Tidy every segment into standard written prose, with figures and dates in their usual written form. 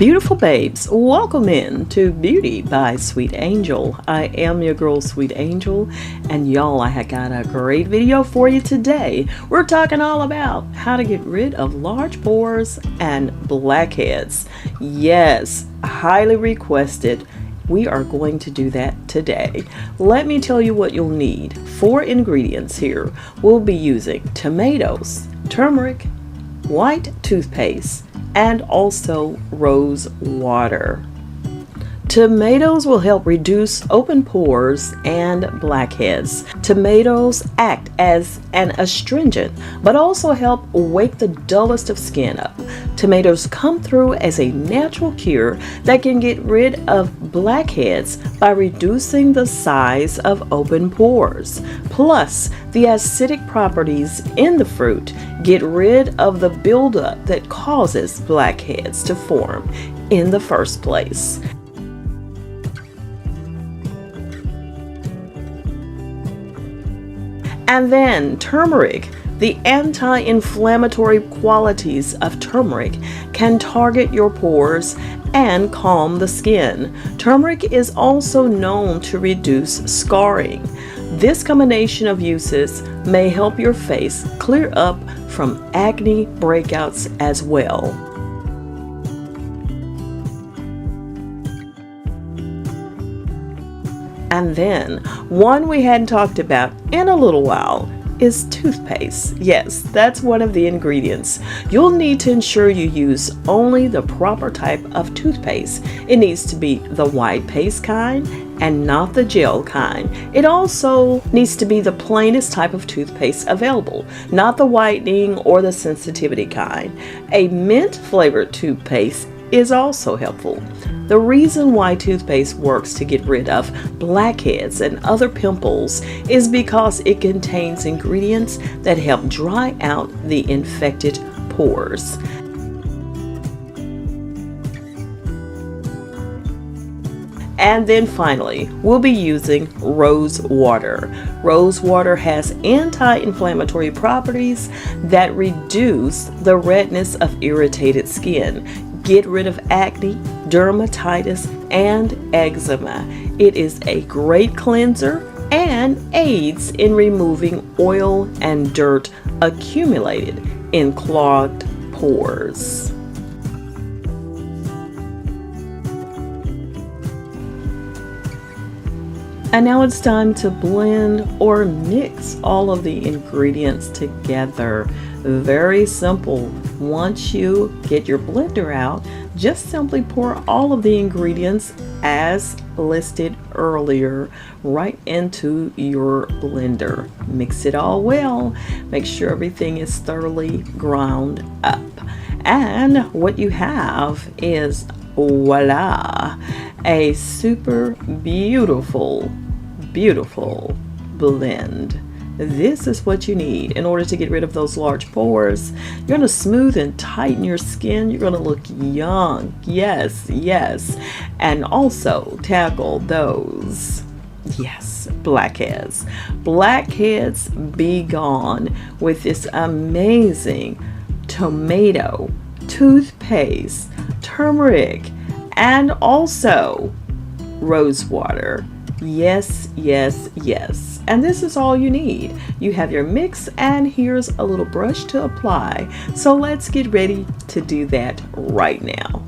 Beautiful babes, welcome in to Beauty by Sweet Angel. I am your girl Sweet Angel, and y'all, I got a great video for you today. We're talking all about how to get rid of large pores and blackheads. Yes, highly requested. We are going to do that today. Let me tell you what you'll need. 4 ingredients here. We'll be using tomatoes, turmeric, white toothpaste, and also rose water. Tomatoes will help reduce open pores and blackheads. Tomatoes act as an astringent, but also help wake the dullest of skin up. Tomatoes come through as a natural cure that can get rid of blackheads by reducing the size of open pores. Plus, the acidic properties in the fruit get rid of the buildup that causes blackheads to form in the first place. And then turmeric. The anti-inflammatory qualities of turmeric can target your pores and calm the skin. Turmeric is also known to reduce scarring. This combination of uses may help your face clear up from acne breakouts as well. And then, one we hadn't talked about in a little while is toothpaste. Yes, that's one of the ingredients. You'll need to ensure you use only the proper type of toothpaste. It needs to be the white paste kind and not the gel kind. It also needs to be the plainest type of toothpaste available, not the whitening or the sensitivity kind. A mint flavored toothpaste is also helpful. The reason why toothpaste works to get rid of blackheads and other pimples is because it contains ingredients that help dry out the infected pores. And then finally, we'll be using rose water. Rose water has anti-inflammatory properties that reduce the redness of irritated skin, get rid of acne, dermatitis, and eczema. It is a great cleanser and aids in removing oil and dirt accumulated in clogged pores. And now it's time to blend or mix all of the ingredients together. Very simple. Once you get your blender out, just simply pour all of the ingredients as listed earlier right into your blender. Mix it all well. Make sure everything is thoroughly ground up. And what you have is, voila, a super beautiful blend. This is what you need in order to get rid of those large pores. You're going to smooth and tighten your skin. You're going to look young. Yes. And also tackle those, yes, blackheads. Blackheads be gone with this amazing tomato, toothpaste, turmeric, and also rose water. Yes. And this is all you need. You have your mix, and here's a little brush to apply. So let's get ready to do that right now.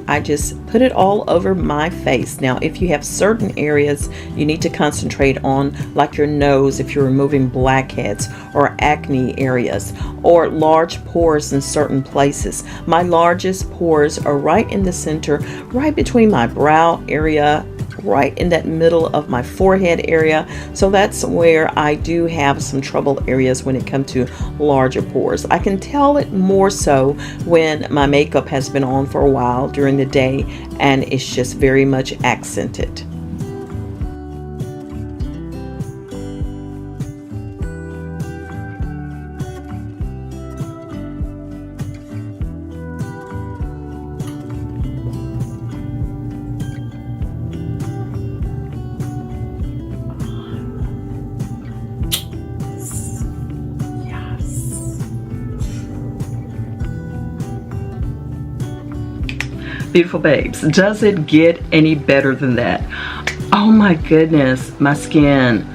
I just put it all over my face. Now, if you have certain areas you need to concentrate on, like your nose, if you're removing blackheads or acne areas, or large pores in certain places. My largest pores are right in the center, right between my brow area, right in that middle of my forehead area. So that's where I do have some trouble areas when it comes to larger pores. I can tell it more so when my makeup has been on for a while during the day and it's just very much accented. Beautiful babes, does it get any better than that? Oh my goodness, my skin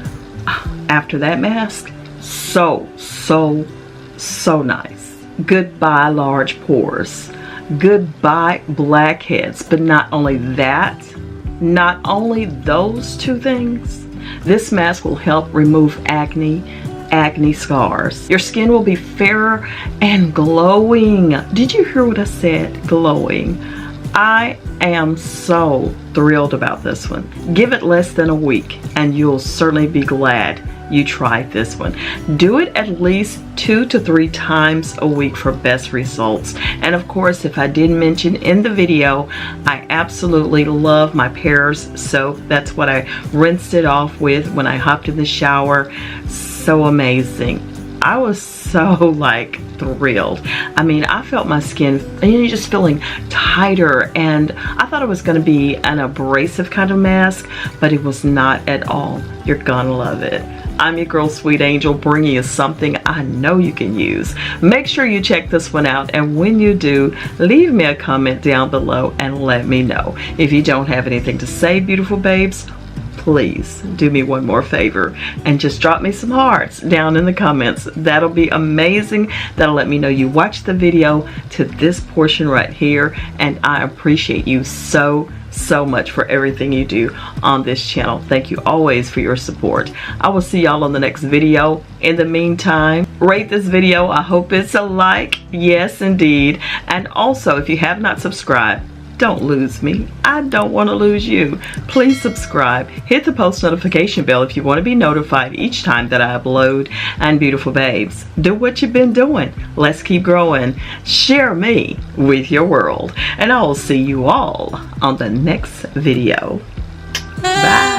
after that mask, so nice. Goodbye large pores, goodbye blackheads. But not only that, not only those two things, this mask will help remove acne scars. Your skin will be fairer and glowing. Did you hear what I said? Glowing. I am so thrilled about this one. Give it less than a week and you'll certainly be glad you tried this one. Do it at least 2 to 3 times a week for best results. And of course, if I didn't mention in the video, I absolutely love my Pears soap. That's what I rinsed it off with when I hopped in the shower. So amazing. I was so like thrilled. I mean, I felt my skin just feeling tighter, and I thought it was going to be an abrasive kind of mask, but it was not at all. You're gonna love it. I'm your girl Sweet Angel, bringing you something I know you can use. Make sure you check this one out, and when you do, leave me a comment down below and let me know. If you don't have anything to say, beautiful babes, please do me one more favor and just drop me some hearts down in the comments. That'll be amazing. That'll let me know you watched the video to this portion right here, and I appreciate you so much for everything you do on this channel. Thank you always for your support. I will see y'all on the next video. In the meantime, rate this video. I hope it's a like. Yes, indeed. And also, if you have not subscribed, don't lose me. I don't want to lose you. Please subscribe. Hit the post notification bell if you want to be notified each time that I upload. And beautiful babes, do what you've been doing. Let's keep growing. Share me with your world. And I will see you all on the next video. Bye.